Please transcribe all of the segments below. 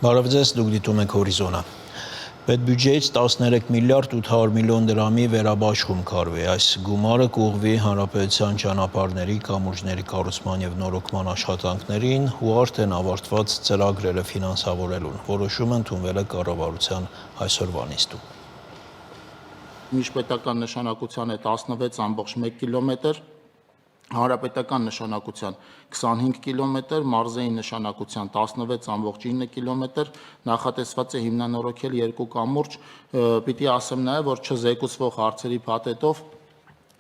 Բարև ձեզ, դուք դիտում եք Հորիզոնը։ Պետբյուջեից 13 միլիարդ 800 միլիոն դրամի վերաբաշխում կարվի։ Այս գումարը կուղղվի հանրապետության ճանապարհների, կամուրջների կառուցման եւ նորոգման աշխատանքներին ու արդեն ավարտված ծրագրերը ֆինանսավորելուն։ Որոշումը ընդունվել է կառավարության այսօրվա նիստում։ Միջպետական նշանակության է 16.1 կիլոմետր, հանրապետական նշանակության 25 կիլոմետր, մարզային նշանակության 16.9 կիլոմետր, նախատեսված է հիմնանորոգել 2 կամուրջ, պիտի ասեմ նաև, որ չզեկուցվող հարցերի փաթեթով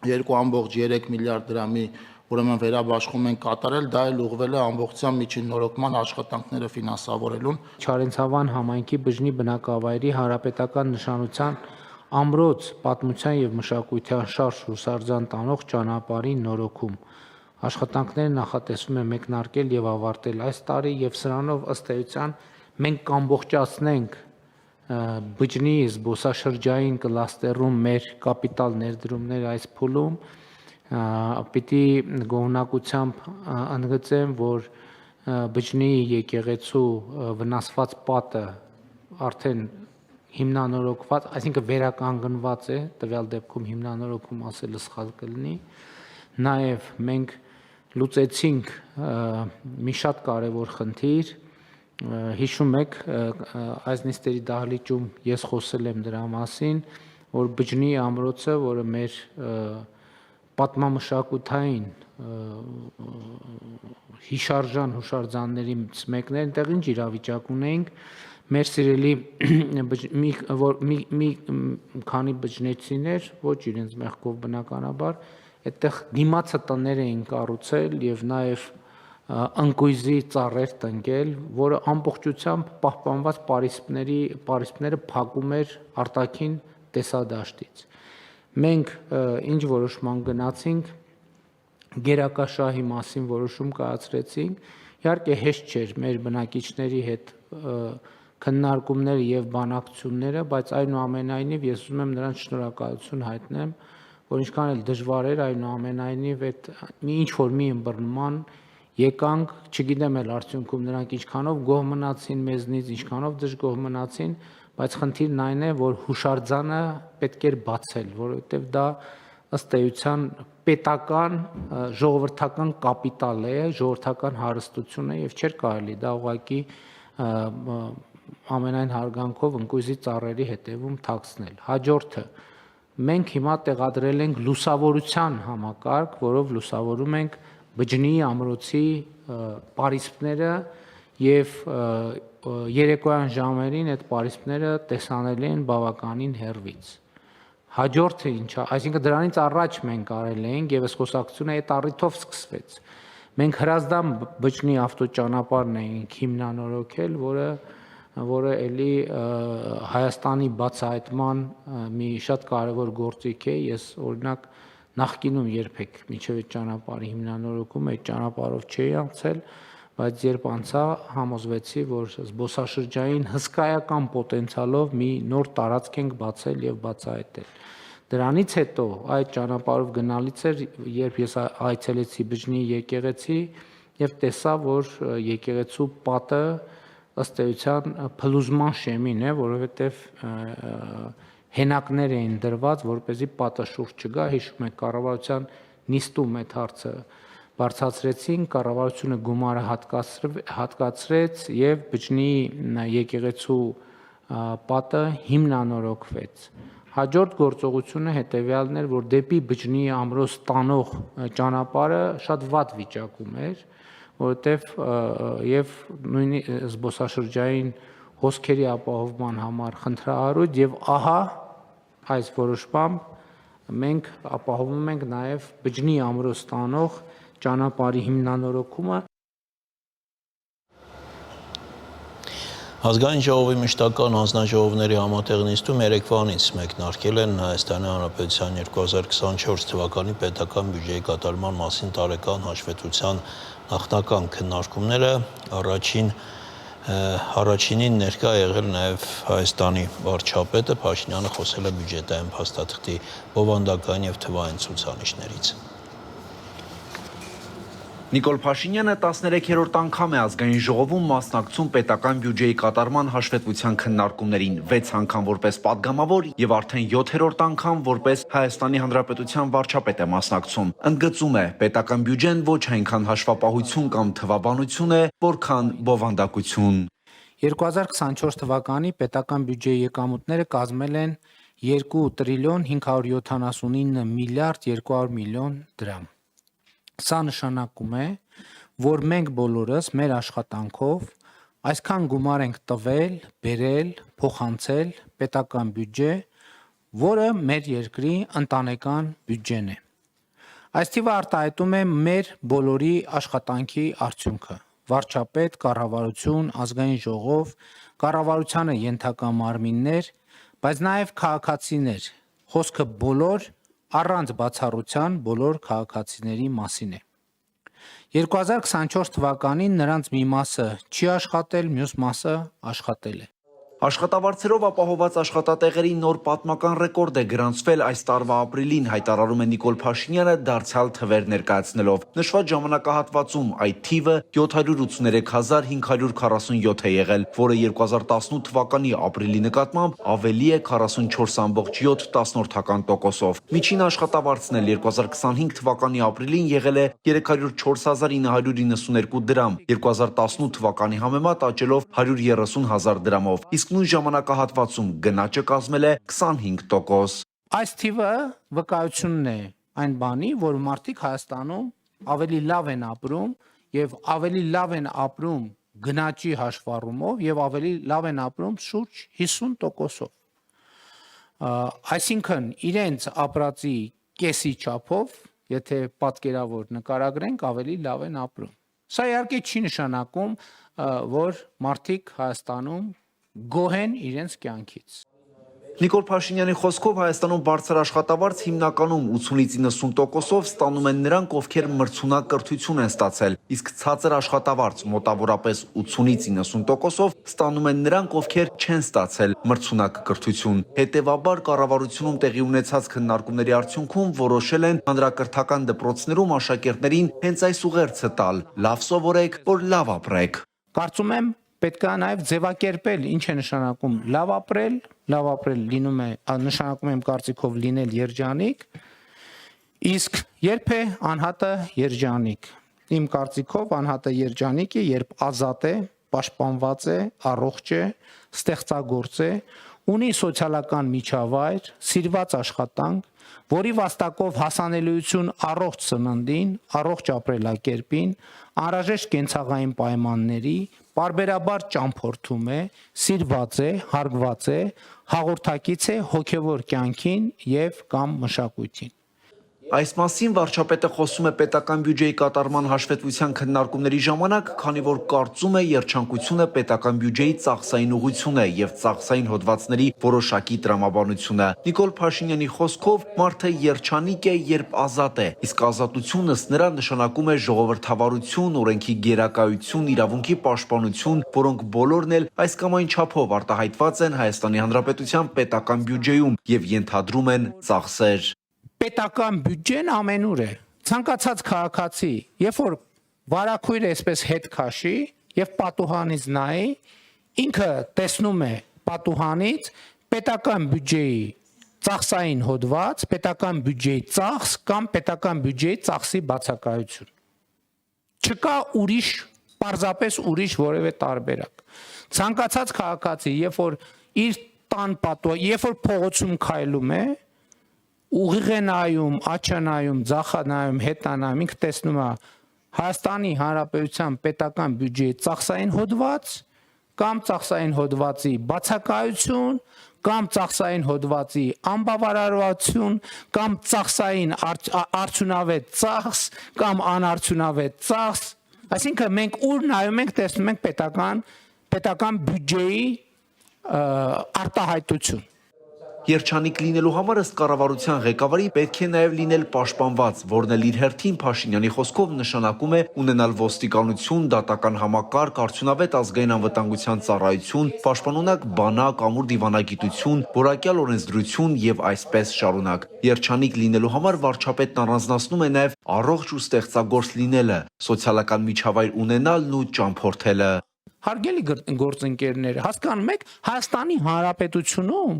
2.3 միլիարդ դրամի ուրեմն վերաբաշխում են կատարել, դա էլ ուղղվել է ամբողջությամբ միջին նորոգման աշխատանքները ֆինանսավորելուն։ Չարենցավան համայնքի բջջի բնակավայրի հանրապետական նշանության ամրոց պատմության եւ մշակութային շարժ հուսարձան տանող ճանապարհի նորոգում։ Աշխատանքները նախատեսվում է մեկնարկել եւ ավարտել այս տարի եւ սրանով ըստ էության մենք կամբողջացնենք բջջի զբոսաշրջային կլաստերում մեր կապիտալ ներդրումները այս փուլում, պիտի գոհնակությամբ ընդգծեմ, որ բջջի եկեղեցու վնասված պատը արդեն հիմնանորոգված, այսինքն վերականգնված է, տվյալ դեպքում հիմնանորոգում ասելը սխալ կլինի, նաև մենք լուծեցինք մի շատ կարևոր խնդիր, հիշում եք, այս նիստերի դահլիճում ես խոսել եմ դրա մասին, որ բջջի ամրոցը, որը մեր պատմամշակութային հիշարժան հուշարձաններից մեկն է, այնտեղ ինչ իրավիճակ ունեինք, մեր սիրելի մի քանի բջջեցիներ, ոչ իրենց մեղքով բնականաբար, այդտեղ դիմացը տներ էին կառուցել եւ նաեւ ընկույզի ծառեր տնկել, որը ամբողջությամբ պահպանված պարիսպները փակում էր արտաքին տեսադաշտից։ Մենք ինչ որոշման գնացինք, գերակաշահի մասին որոշում կայացրեցինք, իհարկե հեշտ չէր մեր բնակիչների հետ քննարկումները եւ բանակցությունները, բայց այնուամենայնիվ ես ուզում եմ նրանց շնորհակալություն հայտնեմ, որ ինչքան էլ դժվար էր, այնուամենայնիվ այդ մի ըմբռնման եկանք, չգիտեմ էլ արդյունքում նրանք ինչքանով գոհ մնացին մեզնից, ինչքանով դժգոհ մնացին, բայց խնդիրն այն է, որ հուշարձանը պետք էր բացել, որովհետեւ դա ըստ էության պետական ժողովրդական կապիտալ է, ժողովրդական հարստություն է եւ չէր կարելի դա ուղղակի ամենայն հարգանքով ընկույզի ծառերի հետևում թաքցնել։ Հաջորդը մենք հիմա տեղադրել ենք լուսավորության համակարգ, որով լուսավորում ենք բջջի ամրոցի պարիսպները եւ երեկոյան ժամերին այդ պարիսպները տեսանելի են բավականին հեռվից։ Հաջորդը ինչա, այսինքն դրանից առաջ մենք արել ենք եւ այս խոսակցությունը այդ առիթով սկսվեց։ Մենք Հրազդան բջջի ավտոճանապարհն էինք հիմնանորոգել, որը էլի Հայաստանի բացահայտման մի շատ կարևոր գործիք է։ Ես օրինակ նախկինում երբեք միջև այդ ճանապարհի հիմնանորոգումը այդ ճանապարհով չէի անցել, բայց երբ անցա, համոզվեցի, որ զբոսաշրջային հսկայական պոտենցիալով մի նոր տարածք ենք բացել եւ բացահայտել։ Դրանից հետո այդ ճանապարհով գնալից էր, երբ ես այցելեցի բջջի եկեղեցի եւ տեսա, որ եկեղեցու պատը ըստ էության փլուզման շեմին է, որովհետեւ հենակներ էին դրված, որպեսզի պատը շուրջ չգա, հիշում եք կառավարության նիստում այդ հարցը բարձրացրեցին, կառավարությունը գումարը հատկացրեց եւ բջջի եկեղեցու պատը հիմնանորոգվեց։ Հաջորդ գործողությունը հետեւյալն էր, որ դեպի բջջի ամրոց տանող ճանապարհը շատ վատ վիճակում էր, որովհետեւ եւ նույնիսկ զբոսաշրջային հոսքերի ապահովման համար խնդրահարույց եւ ահա այս որոշմամբ մենք ապահովում ենք նաեւ բջջի ամրոց տանող ճանապարհի հիմնանորոգումը։ Ազգային ժողովի մշտական հանձնաժողովների համատեղ նիստում երեկվանից մեկնարկել են Հայաստանի Հանրապետության 2024 թվականի պետական բյուջեի կատարման մասին տարեկան հաշվետվության նախնական քննարկումները, առաջինին ներկա եղել նաև Հայաստանի վարչապետը, Փաշինյանը խոսել է բյուջետային փաստաթղթի բովանդակային եւ թվային ցուցանիշներից։ Նիկոլ Փաշինյանը 13-րդ անգամ է ազգային ժողովում մասնակցում պետական բյուջեի կատարման հաշվետվության քննարկումներին, 6 անգամ որպես падգամավոր եւ արդեն 7-րդ անգամ որպես Հայաստանի Հանրապետության վարչապետ է մասնակցում։ Ընդգծում է, պետական բյուջեն ոչ այնքան հաշվապահություն կամ թվաբանություն է, որքան բովանդակություն։ 2024 թվականի պետական բյուջեի եկամուտները կազմել են 2 տրիլիոն 579 միլիարդ 200 միլիոն դրամ։ Սա նշանակում է, որ մենք բոլորս մեր աշխատանքով այսքան գումար ենք տվել, բերել, փոխանցել պետական բյուջե, որը մեր երկրի ընտանեկան բյուջեն է։ Այս թիվը արտահայտում է մեր բոլորի աշխատանքի արդյունքը։ Վարչապետ, կառավարություն, ազգային ժողով, կառավարությանը ենթակա մարմիններ, բայց նաև քաղաքացիներ, խոսքը բոլոր առանց բացառության բոլոր քաղաքացիների մասին է։ 2024 թվականին նրանց մի մասը չի աշխատել, մյուս մասը աշխատել է։ Աշխատավարձերով ապահոված աշխատատեղերի նոր պատմական ռեկորդ է գրանցվել այս տարվա ապրիլին, հայտարարում է Նիկոլ Փաշինյանը դարձյալ թվեր ներկայացնելով։ Նշված ժամանակահատվածում այդ թիվը 783.547 է եղել, որը 2018 թվականի ապրիլի նկատմամբ ավելի է 44.7%-ով։ Միջին աշխատավարձն էլ 2025 թվականի ապրիլին եղել է 304.992 դրամ, 2018 թվականի համեմատ աճելով 130.000 դրամով։ Իսկ նույն ժամանակահատվածում գնաճը կազմել է 25%։ Այս թիվը վկայությունն է այն բանի, որ մարդիկ Հայաստանում ավելի լավ են ապրում եւ ավելի լավ են ապրում գնաճի հաշվառումով եւ ավելի լավ են ապրում շուրջ 50%-ով։ Այսինքն իրենց ապրածի կեսի չափով, եթե պատկերավոր նկարագրենք, ավելի լավ են ապրում։ Սա իհարկե չի նշանակում, որ մարդիկ Հայաստանում գոհ են իրենց կյանքից։ Նիկոլ Փաշինյանի խոսքով Հայաստանում բարձր աշխատավարձ հիմնականում 80-ից 90%-ով ստանում են նրանք, ովքեր մրցունակ կրթություն են ստացել, իսկ ցածր աշխատավարձ մոտավորապես 80-ից 90%-ով ստանում են նրանք, ովքեր չեն ստացել մրցունակ կրթություն։ Հետևաբար կառավարությունում տեղի ունեցած քննարկումների արդյունքում որոշել են հանրակրթական դպրոցներում աշակերտներին հենց այս ուղերձը տալ՝ լավ սովորեք, որ լավ ապրեք։ Կարծում եմ պետք է նաև ձևակերպել ինչ է նշանակում լավ ապրել լինում է նշանակում եմ կարծիքով լինել երջանիկ, իսկ երբ է անհատը երջանիկ։ Իմ կարծիքով անհատը երջանիկ է, երբ ազատ է, պաշտպանված է, առողջ է, ստեղծագործ է, ունի սոցիալական միջավայր, սիրված աշխատանք, որի վաստակով հասանելիություն առողջ սննդին, առողջ ապրելակերպին, անհրաժեշտ կենցաղային պայմանների, պարբերաբար ճամփորդում է, սիրված է, հարգված է, հաղորդակից է հոգևոր կյանքին եւ կամ մշակույթին։ Այս մասին վարչապետը խոսում է պետական բյուջեի կատարման հաշվետվության քննարկումների ժամանակ, քանի որ կարծում է երջանկությունը պետական բյուջեի ծախսային ուղղությունը եւ ծախսային հոդվածների որոշակի տրամաբանությունը։ Նիկոլ Փաշինյանի խոսքով մարդը երջանիկ է, երբ ազատ է, իսկ ազատությունն ըստ նրա նշանակում է ժողովրդավարություն, օրենքի գերակայություն, իրավունքի պաշտպանություն, որոնք բոլորն էլ այս կամ այն չափով արտահայտված են Հայաստանի Հանրապետության պետական բյուջեում եւ ենթադրում են ծախսեր։ Պետական բյուջեն ամենուր է։ Ցանկացած քաղաքացի, երբ որ վարակույրը այսպես հետ քաշի եւ պատուհանից նայի, ինքը տեսնում է պատուհանից պետական բյուջեի ծախսային հոդված, պետական բյուջեի ծախս կամ պետական բյուջեի ծախսի բացակայություն։ Չկա ուրիշ, պարզապես ուրիշ որևէ տարբերակ։ Ցանկացած քաղաքացի, երբ որ իր տան պատուհան, երբ որ փողոցում քայլում է, ուղիղ է նայում, աջ է նայում, ձախ է նայում, հետ է նայում, ինքը տեսնում է Հայաստանի Հանրապետության պետական բյուջեի ծախսային հոդված կամ ծախսային հոդվածի բացակայություն, կամ ծախսային հոդվածի անբավարարություն, կամ ծախսային արդյունավետ ծախս, կամ անարդյունավետ ծախս։ Այսինքն մենք ուր նայում ենք, տեսնում ենք պետական բյուջեի արտահայտություն։ Երջանիկ լինելու համար ըստ կառավարության ղեկավարի պետք է նաև լինել պաշտպանված, որն էլ իր հերթին Փաշինյանի խոսքով նշանակում է ունենալ ոստիկանություն, դատական համակարգ, արդյունավետ ազգային անվտանգության ծառայություն, պաշտպանունակ բանակ, ամուր դիվանագիտություն, որակյալ օրենսդրություն եւ այսպես շարունակ։ Երջանիկ լինելու համար վարչապետն առանձնացնում է նաև առողջ ու ստեղծագործ լինելը, սոցիալական միջավայր ունենալն ու ճամփորդելը։ Հարգելի գործընկերներ, հասկանում եք, Հայաստանի Հանրապետությունում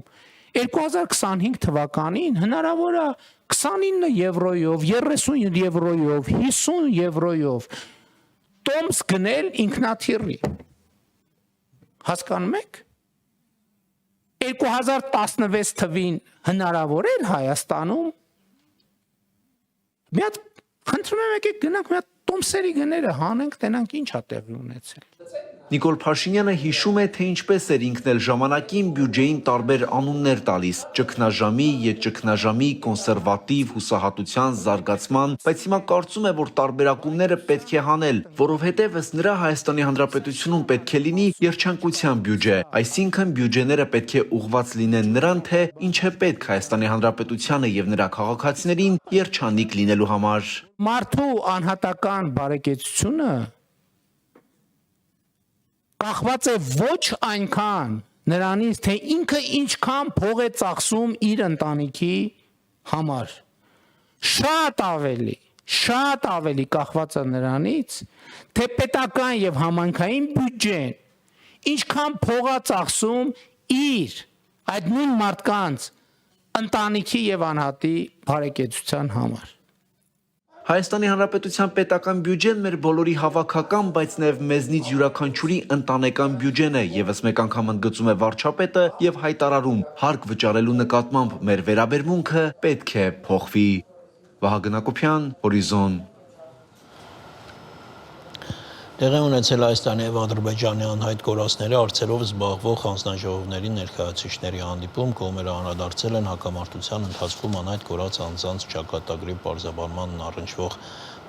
2025 թվականին հնարավոր է 29 եվրոյով, 30 եվրոյով, 50 եվրոյով տոմս գնել ինքնաթիռի։ Հասկանում եք։ 2016 թվին հնարավոր էր Հայաստանում։ Մի հատ խնդրում եմ եկեք գնանք մի հատ տոմսերի գները հանենք, տենանք ինչ է տեղի ունեցել։ Նիկոլ Փաշինյանը հիշում է, թե ինչպես էր ինքն էլ ժամանակին բյուջեին տարբեր անուններ տալիս՝ ճգնաժամի, ետճգնաժամի, կոնսերվատիվ, հուսահատության, զարգացման, բայց հիմա կարծում է, որ տարբերակումները պետք է հանել, որովհետև ըստ նրա Հայաստանի Հանրապետությունում պետք է լինի երջանկության բյուջե, այսինքն բյուջեները պետք է ուղղված լինեն նրան, թե ինչ է պետք Հայաստանի Հանրապետությանը եւ նրա քաղաքացիներին երջանիկ լինելու համար։ Մարդու անհատական բարեկեցությունը կախված է ոչ այնքան նրանից, թե ինքը ինչքան փող է ծախսում իր ընտանիքի համար, շատ ավելի կախված է նրանից, թե պետական եւ համայնքային բյուջեն ինչքան փող է ծախսում իր այդ նույն մարդկանց ընտանիքի եւ անհատի բարեկեցության համար։ Հայաստանի Հանրապետության պետական բյուջեն մեր բոլորի հավաքական, բայց նաև մեզնից յուրաքանչյուրի ընտանեկան բյուջեն է, եւս մեկ անգամ ընդգծում է վարչապետը եւ հայտարարում, հարկ վճարելու նկատմամբ մեր վերաբերմունքը պետք է փոխվի։ Վահագն Հակոբյան, Հորիզոն։ Տեղի ունեցել Հայաստանի եւ Ադրբեջանի անհայտ կորածների արծերով զբաղվող հանձնաժողովների ներկայացուցիչների հանդիպում կողմերը անդրադարձել են հակամարտության ընթացքում անհայտ կորած անձանց ճակատագրի պարզաբանմանն առնչվող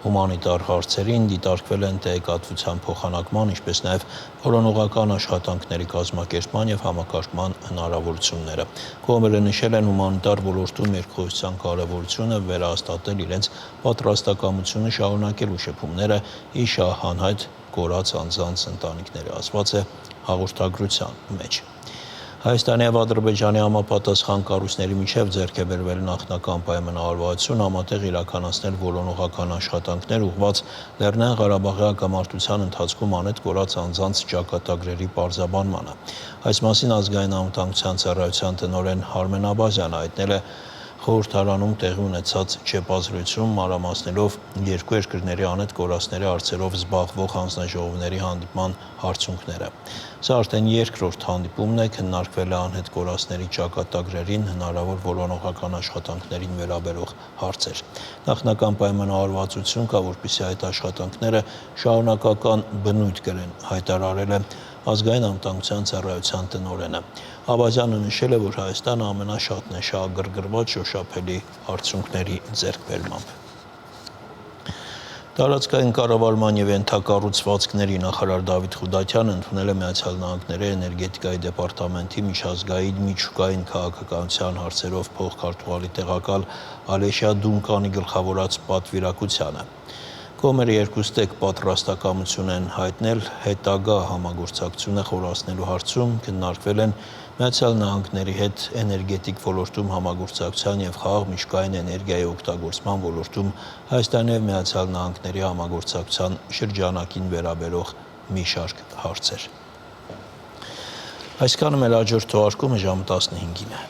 հումանիտար հարցերին, դիտարկվել են տեղեկատվության փոխանակման, ինչպես նաև որոնողական աշխատանքների կազմակերպման եւ համակարգման հնարավորությունները։ Կողմերը նշել են հումանիտար ոլորտում երկխոսության կարևորությունը, վերահաստատել իրենց պատրաստակամությունը շարունակելու շփումները ի շահ անհայտ կորած անձանց ընտանիքների, ասված է հաղորդագրության մեջ։ Հայաստանի եւ Ադրբեջանի համապատասխան կառույցների միջև ձեռք է բերվել նախնական պայմանավորվածություն համատեղ իրականացնել որոնողական աշխատանքներ ուղղված Լեռնային Ղարաբաղի հակամարտության ընթացքում անհետ կորած անձանց ճակատագրերի պարզաբանմանը։ Այս մասին ազգային անվտանգության ծառայության տնօրեն Արմեն Աբազյանը հայտնել է խորհրդարանում տեղի ունեցած չեպազրույցում, մանրամասնելով երկու երկրների անհետ կորածների հարցերով զբաղվող հանձնաժողովների հանդիպման արդյունքները։ Սա արդեն երկրորդ հանդիպումն է, քննարկվել է անհետ կորածների ճակատագրերին հնարավոր որոնողական աշխատանքներին վերաբերող հարցեր։ Նախնական պայմանավորվածություն կա, որպեսզի այդ աշխատանքները շարունակական բնույթ կրեն, հայտարարել է ազգային անվտանգության ծառայության տնօրենը։ Աբազյանը նշել է, որ Հայաստանը ամենաշատն է շահագրգռված շոշափելի արդյունքների ձեռքբերմամբ։ Տարածքային կառավարման եւ ենթակառուցվածքների նախարար Դավիթ Խուդակյանը ընդունել է Միացյալ Նահանգների էներգետիկայի դեպարտամենտի միջազգային միջուկային քաղաքականության հարցերով փոխքարտուղարի տեղակալ Ալեշիա Դունկանի գլխավորած պատվիրակությանը։ Կողմերը երկուստեք պատրաստակամություն են հայտնել հետագա համագործակցությունը խորացնելու հարցում, քննարկվել են Միացյալ Նահանգների հետ էներգետիկ ոլորտում համագործակցության եւ խաղաղ միջուկային էներգիայի օգտագործման ոլորտում Հայաստանի եւ Միացյալ Նահանգների համագործակցության շրջանակին վերաբերող մի շարք հարցեր։ Այսքանը մեր հաջորդ թողարկումը ժամը 15-ին է։